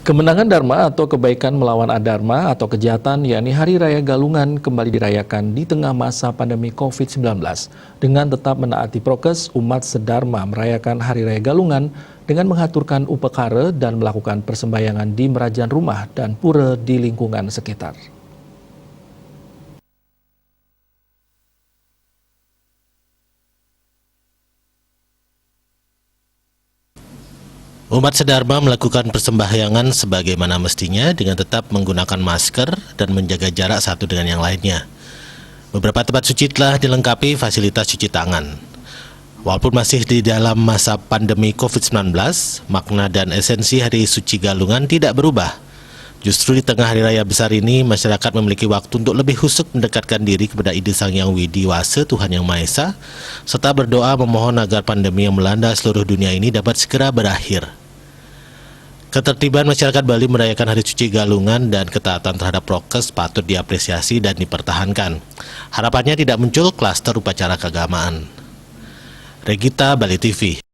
Kemenangan Dharma atau kebaikan melawan adharma atau kejahatan, yakni Hari Raya Galungan, kembali dirayakan di tengah masa pandemi COVID-19. Dengan tetap menaati prokes, umat sedharma merayakan Hari Raya Galungan dengan mengaturkan upekara dan melakukan persembahyangan di merajan rumah dan pura di lingkungan sekitar. Umat sedharma melakukan persembahyangan sebagaimana mestinya dengan tetap menggunakan masker dan menjaga jarak satu dengan yang lainnya. Beberapa tempat suci telah dilengkapi fasilitas cuci tangan. Walaupun masih di dalam masa pandemi COVID-19, makna dan esensi Hari Suci Galungan tidak berubah. Justru di tengah hari raya besar ini, masyarakat memiliki waktu untuk lebih husuk mendekatkan diri kepada Ide Sang Yang Widi Wasa, Tuhan Yang Maha Esa, serta berdoa memohon agar pandemi yang melanda seluruh dunia ini dapat segera berakhir. Ketertiban masyarakat Bali merayakan Hari Suci Galungan dan ketaatan terhadap prokes patut diapresiasi dan dipertahankan. Harapannya tidak muncul klaster upacara keagamaan. Regita, Bali TV.